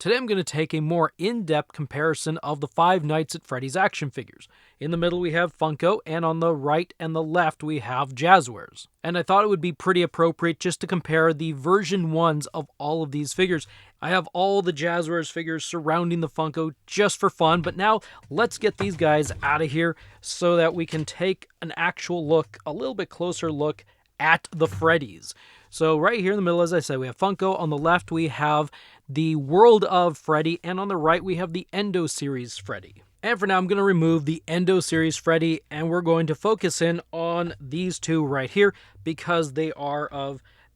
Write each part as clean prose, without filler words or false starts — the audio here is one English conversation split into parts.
Today I'm going to take a more in-depth comparison of the Five Nights at Freddy's action figures. In the middle we have Funko, and on the right and the left we have Jazwares. And I thought it would be pretty appropriate just to compare the version 1s of all of these figures. I have all the Jazwares figures surrounding the Funko just for fun, but now let's get these guys out of here so that we can take an actual look, a little bit closer look at the Freddys. So right here in the middle, as I said, we have Funko. On the left, we have the World of Freddy, and on the right, we have the Endo Series Freddy. And for now, I'm going to remove the Endo Series Freddy, and we're going to focus in on these two right here because they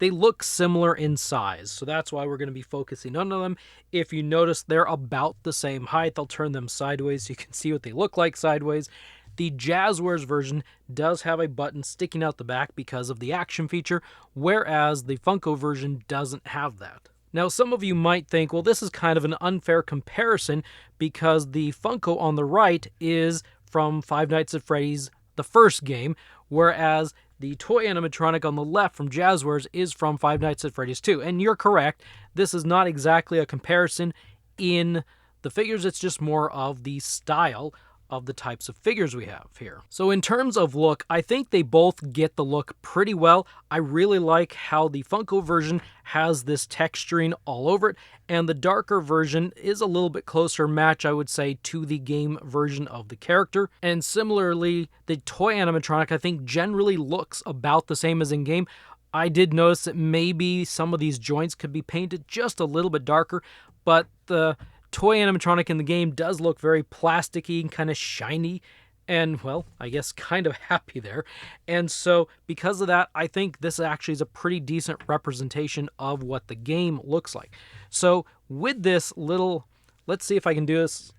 look similar in size. So that's why we're going to be focusing on them. If you notice, they're about the same height. I'll turn them sideways so you can see what they look like sideways. The Jazwares version does have a button sticking out the back because of the action feature, whereas the Funko version doesn't have that. Now, some of you might think, well, this is kind of an unfair comparison because the Funko on the right is from Five Nights at Freddy's, the first game, whereas the toy animatronic on the left from Jazwares is from Five Nights at Freddy's 2. And you're correct, this is not exactly a comparison in the figures, it's just more of the style of the types of figures we have here. So in terms of look, I think they both get the look pretty well. I really like how the Funko version has this texturing all over it, and the darker version is a little bit closer match, I would say, to the game version of the character. And similarly, the toy animatronic, I think, generally looks about the same as in game. I did notice that maybe some of these joints could be painted just a little bit darker, but the toy animatronic in the game does look very plasticky and kind of shiny and, well, I guess kind of happy there. And so because of that, I think this actually is a pretty decent representation of what the game looks like. So with this little, let's see if I can do this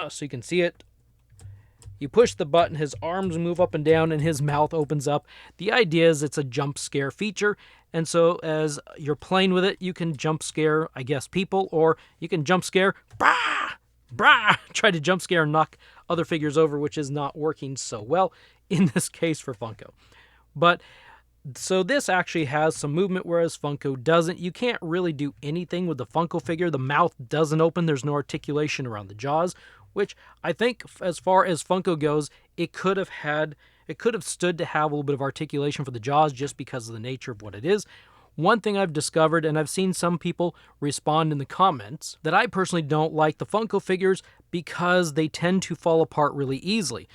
so you can see it. You push the button, his arms move up and down, and his mouth opens up. The idea is it's a jump scare feature, and so as you're playing with it, you can jump scare, I guess, people, or you can jump scare, try to jump scare and knock other figures over, which is not working so well in this case for Funko. But so this actually has some movement, whereas Funko doesn't. You can't really do anything with the Funko figure. The mouth doesn't open. There's no articulation around the jaws, which I think as far as Funko goes, it could have stood to have a little bit of articulation for the jaws just because of the nature of what it is. One thing I've discovered, and I've seen some people respond in the comments, that I personally don't like the Funko figures because they tend to fall apart really easily.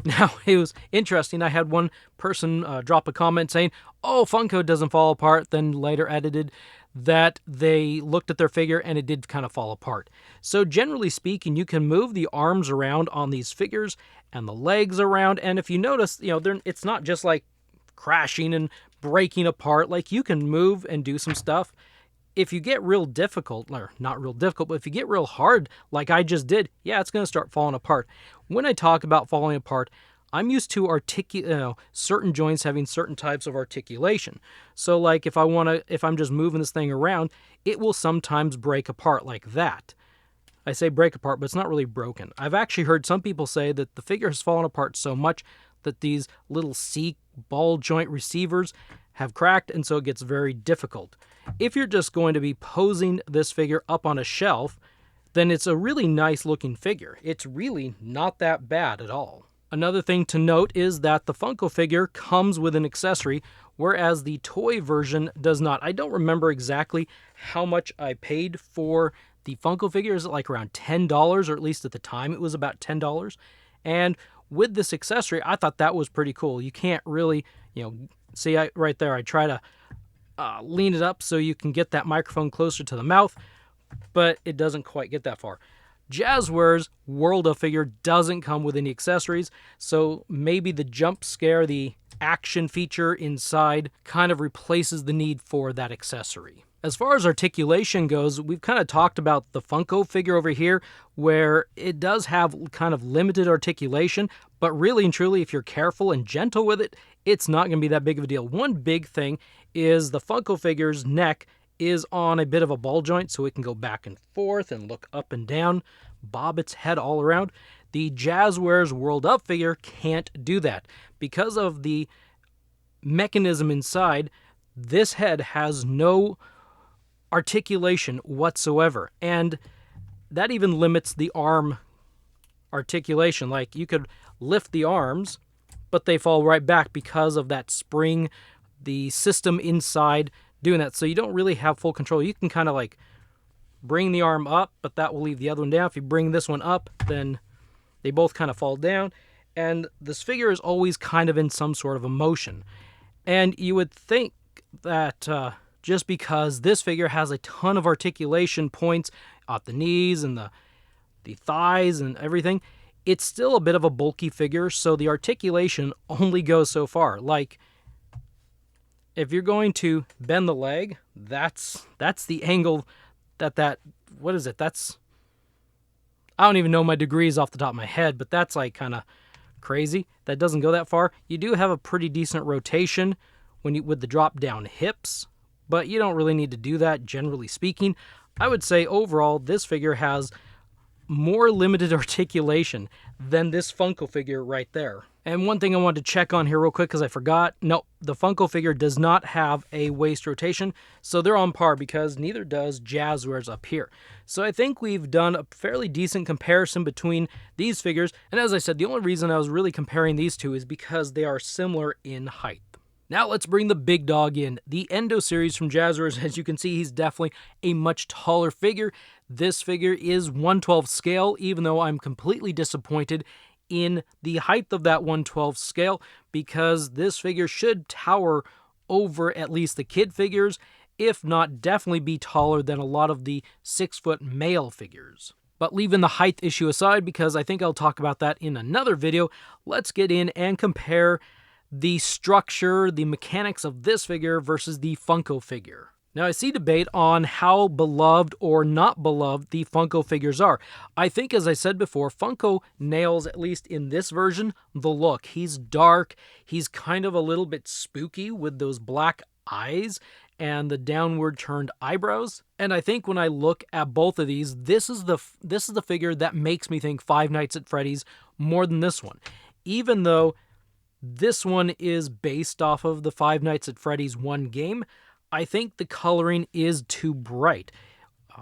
Now, it was interesting. I had one person drop a comment saying, oh, Funko doesn't fall apart, then later edited that they looked at their figure and it did kind of fall apart. So generally speaking, you can move the arms around on these figures and the legs around. And if you notice, it's not just like crashing and breaking apart. Like, you can move and do some stuff. If you get real difficult, or not real difficult, but if you get real hard, like I just did, yeah, it's going to start falling apart. When I talk about falling apart, I'm used to certain joints having certain types of articulation. So like if I'm just moving this thing around, it will sometimes break apart like that. I say break apart, but it's not really broken. I've actually heard some people say that the figure has fallen apart so much that these little C ball joint receivers have cracked, and so it gets very difficult. If you're just going to be posing this figure up on a shelf, then it's a really nice looking figure. It's really not that bad at all. Another thing to note is that the Funko figure comes with an accessory, whereas the toy version does not. I don't remember exactly how much I paid for the Funko figure. Is it like around $10, or at least at the time it was about $10? And with this accessory, I thought that was pretty cool. You can't really, see right there, I try to lean it up so you can get that microphone closer to the mouth, but it doesn't quite get that far. Jazwares World of figure doesn't come with any accessories, so maybe the jump scare, the action feature inside, kind of replaces the need for that accessory. As far as articulation goes, we've kind of talked about the Funko figure over here, where it does have kind of limited articulation, but really and truly, if you're careful and gentle with it, it's not going to be that big of a deal. One big thing is the Funko figure's neck is on a bit of a ball joint, so it can go back and forth and look up and down, bob its head all around. The Jazwares World Up figure can't do that. Because of the mechanism inside, this head has no articulation whatsoever. And that even limits the arm articulation. Like, you could lift the arms, but they fall right back because of that spring, the system inside doing that. So you don't really have full control. You can kind of like bring the arm up, but that will leave the other one down. If you bring this one up, then they both kind of fall down. And this figure is always kind of in some sort of a motion. And you would think that just because this figure has a ton of articulation points at the knees and the thighs and everything, it's still a bit of a bulky figure, so the articulation only goes so far. Like, if you're going to bend the leg, that's the angle that what is it? That's, I don't even know my degrees off the top of my head, but that's like kind of crazy. That doesn't go that far. You do have a pretty decent rotation with the drop down hips, but you don't really need to do that, generally speaking. I would say overall this figure has more limited articulation than this Funko figure right there. And one thing I wanted to check on here real quick because I forgot. No, the Funko figure does not have a waist rotation, so they're on par because neither does Jazwares up here. So I think we've done a fairly decent comparison between these figures, and as I said, the only reason I was really comparing these two is because they are similar in height. Now let's bring the big dog in. The Endo series from Jazwares, as you can see, he's definitely a much taller figure. This figure is 1/12 scale, even though I'm completely disappointed in the height of that 1/12 scale, because this figure should tower over at least the kid figures, if not definitely be taller than a lot of the 6-foot male figures. But leaving the height issue aside, because I think I'll talk about that in another video, let's get in and compare the structure, the mechanics of this figure versus the Funko figure. Now, I see debate on how beloved or not beloved the Funko figures are. I think, as I said before, Funko nails, at least in this version, the look. He's dark, he's kind of a little bit spooky with those black eyes and the downward turned eyebrows. And I think when I look at both of these, this is the figure that makes me think Five Nights at Freddy's more than this one. Even though this one is based off of the Five Nights at Freddy's one game, I think the coloring is too bright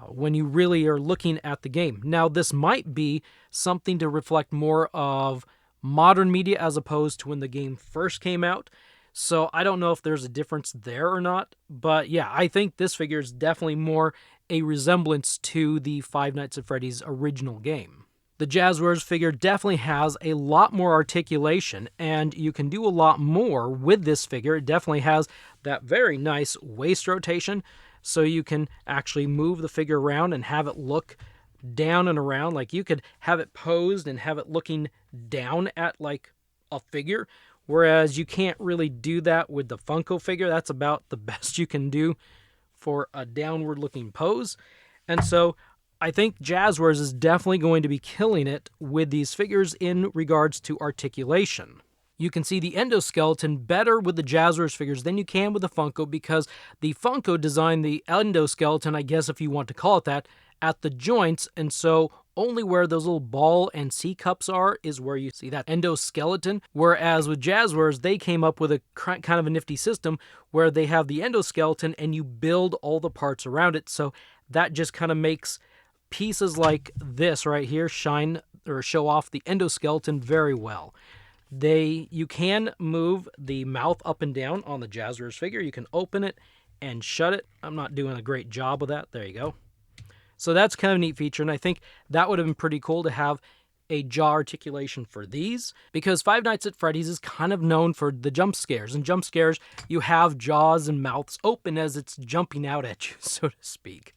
when you really are looking at the game. Now, this might be something to reflect more of modern media as opposed to when the game first came out. So I don't know if there's a difference there or not. But yeah, I think this figure is definitely more a resemblance to the Five Nights at Freddy's original game. The Jazwares figure definitely has a lot more articulation, and you can do a lot more with this figure. It definitely has that very nice waist rotation, so you can actually move the figure around and have it look down and around. Like, you could have it posed and have it looking down at like a figure, whereas you can't really do that with the Funko figure. That's about the best you can do for a downward looking pose. And so I think Jazwares is definitely going to be killing it with these figures in regards to articulation. You can see the endoskeleton better with the Jazwares figures than you can with the Funko, because the Funko designed the endoskeleton, I guess if you want to call it that, at the joints, and so only where those little ball and C cups are is where you see that endoskeleton, whereas with Jazwares, they came up with a kind of a nifty system where they have the endoskeleton and you build all the parts around it, so that just kind of makes pieces like this right here shine or show off the endoskeleton very well. You can move the mouth up and down on the Jazwares figure. You can open it and shut it. I'm not doing a great job with that. There you go. So that's kind of a neat feature, and I think that would have been pretty cool to have a jaw articulation for these, because Five Nights at Freddy's is kind of known for the jump scares, and jump scares, you have jaws and mouths open as it's jumping out at you, so to speak.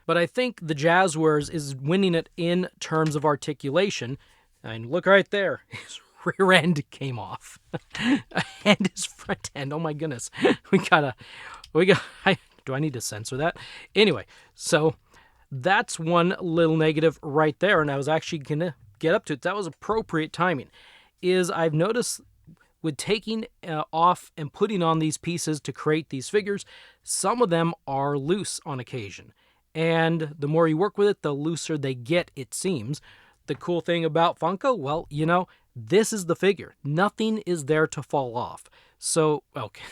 But I think the Jazwares is winning it in terms of articulation. And look right there. His rear end came off. And his front end. Oh my goodness. Do I need to censor that? Anyway, so that's one little negative right there. And I was actually going to get up to it. That was appropriate timing. I've noticed with taking off and putting on these pieces to create these figures, some of them are loose on occasion. And the more you work with it, the looser they get, it seems. The cool thing about Funko, well, you know, this is the figure. Nothing is there to fall off. So, okay.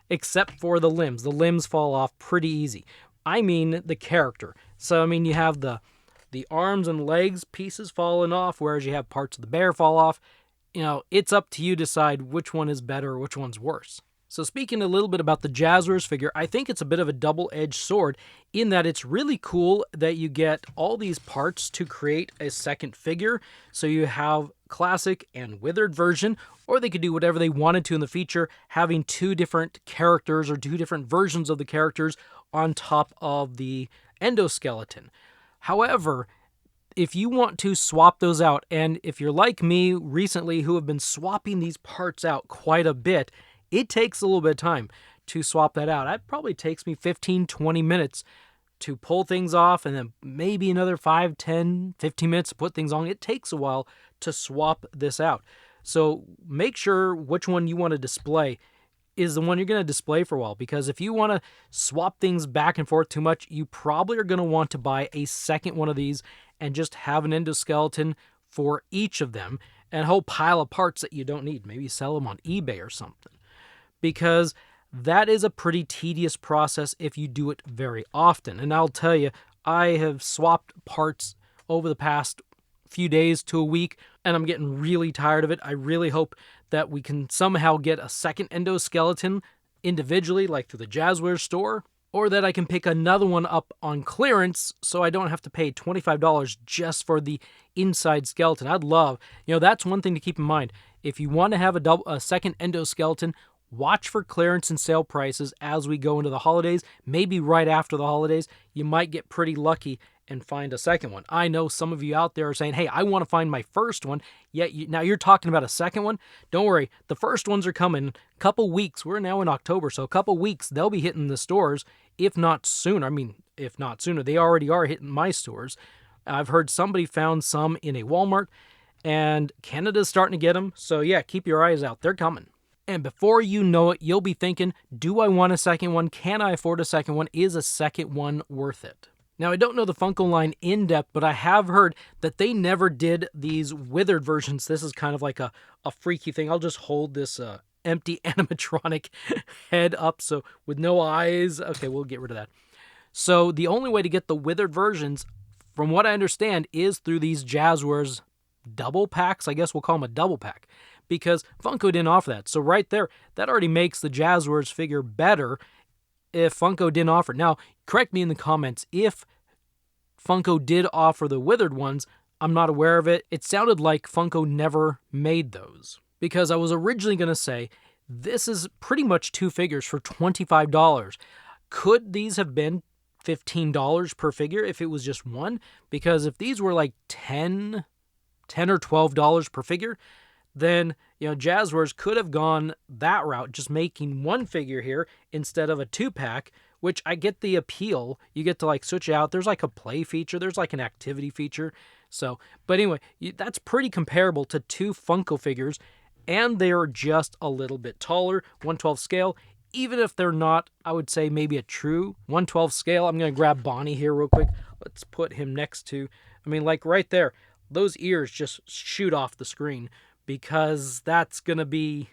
Except for the limbs. The limbs fall off pretty easy. I mean the character. So, I mean, you have the the arms and legs pieces falling off, whereas you have parts of the bear fall off. You know, it's up to you to decide which one is better or which one's worse. So speaking a little bit about the Jazwares figure, I think it's a bit of a double-edged sword in that it's really cool that you get all these parts to create a second figure. So you have classic and withered version, or they could do whatever they wanted to in the feature, having two different characters or two different versions of the characters on top of the endoskeleton. However, if you want to swap those out, and if you're like me recently who have been swapping these parts out quite a bit, it takes a little bit of time to swap that out. It probably takes me 15, 20 minutes to pull things off, and then maybe another 5, 10, 15 minutes to put things on. It takes a while to swap this out. So make sure which one you want to display is the one you're going to display for a while, because if you want to swap things back and forth too much, you probably are going to want to buy a second one of these and just have an endoskeleton for each of them and a whole pile of parts that you don't need. Maybe sell them on eBay or something, because that is a pretty tedious process if you do it very often. And I'll tell you, I have swapped parts over the past few days to a week, and I'm getting really tired of it. I really hope that we can somehow get a second endoskeleton individually, like through the Jazwares store, or that I can pick another one up on clearance so I don't have to pay $25 just for the inside skeleton. I'd love, that's one thing to keep in mind. If you want to have a second endoskeleton, watch for clearance and sale prices as we go into the holidays. Maybe right after the holidays, you might get pretty lucky and find a second one. I know some of you out there are saying, hey, I want to find my first one, yet now you're talking about a second one. Don't worry, the first ones are coming. A couple weeks. We're now in October, so a couple weeks they'll be hitting the stores, if not sooner. I mean, if not sooner, they already are hitting my stores. I've heard somebody found some in a Walmart, and Canada's starting to get them. So yeah, keep your eyes out. They're coming. And before you know it, you'll be thinking, do I want a second one? Can I afford a second one? Is a second one worth it? Now, I don't know the Funko line in depth, but I have heard that they never did these withered versions. This is kind of like a freaky thing. I'll just hold this empty animatronic head up, so with no eyes. Okay, we'll get rid of that. So the only way to get the withered versions, from what I understand, is through these Jazwares double packs. I guess we'll call them a double pack, because Funko didn't offer that. So right there, that already makes the Jazwares figure better if Funko didn't offer it. Now, correct me in the comments if Funko did offer the withered ones. I'm not aware of it. It sounded like Funko never made those, because I was originally going to say this is pretty much two figures for $25. Could these have been $15 per figure if it was just one? Because if these were like $10 or $12 per figure, then, Jazwares could have gone that route, just making one figure here instead of a two-pack, which I get the appeal. You get to, like, switch out. There's, like, a play feature. There's, like, an activity feature. So, but anyway, that's pretty comparable to two Funko figures, and they're just a little bit taller, 1/12 scale. Even if they're not, I would say, maybe a true 1/12 scale. I'm going to grab Bonnie here real quick. Let's put him next to, like, right there. Those ears just shoot off the screen, because that's going to be,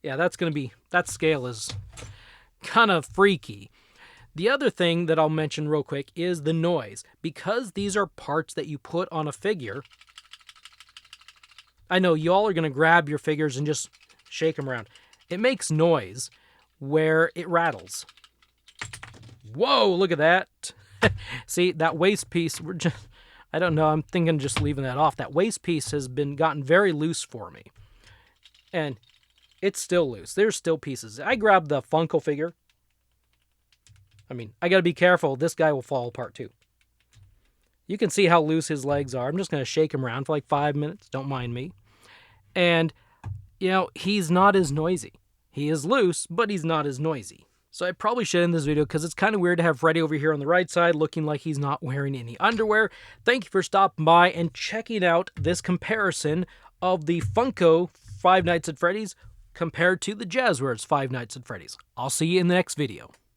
that scale is kind of freaky. The other thing that I'll mention real quick is the noise. Because these are parts that you put on a figure, I know y'all are going to grab your figures and just shake them around. It makes noise where it rattles. Whoa, look at that. See, that waist piece, I don't know, I'm thinking just leaving that off. That waist piece has gotten very loose for me. And it's still loose. There's still pieces. I grabbed the Funko figure. I got to be careful. This guy will fall apart too. You can see how loose his legs are. I'm just going to shake him around for like 5 minutes. Don't mind me. And, he's not as noisy. He is loose, but he's not as noisy. So I probably should end this video because it's kind of weird to have Freddy over here on the right side looking like he's not wearing any underwear. Thank you for stopping by and checking out this comparison of the Funko Five Nights at Freddy's compared to the Jazwares Five Nights at Freddy's. I'll see you in the next video.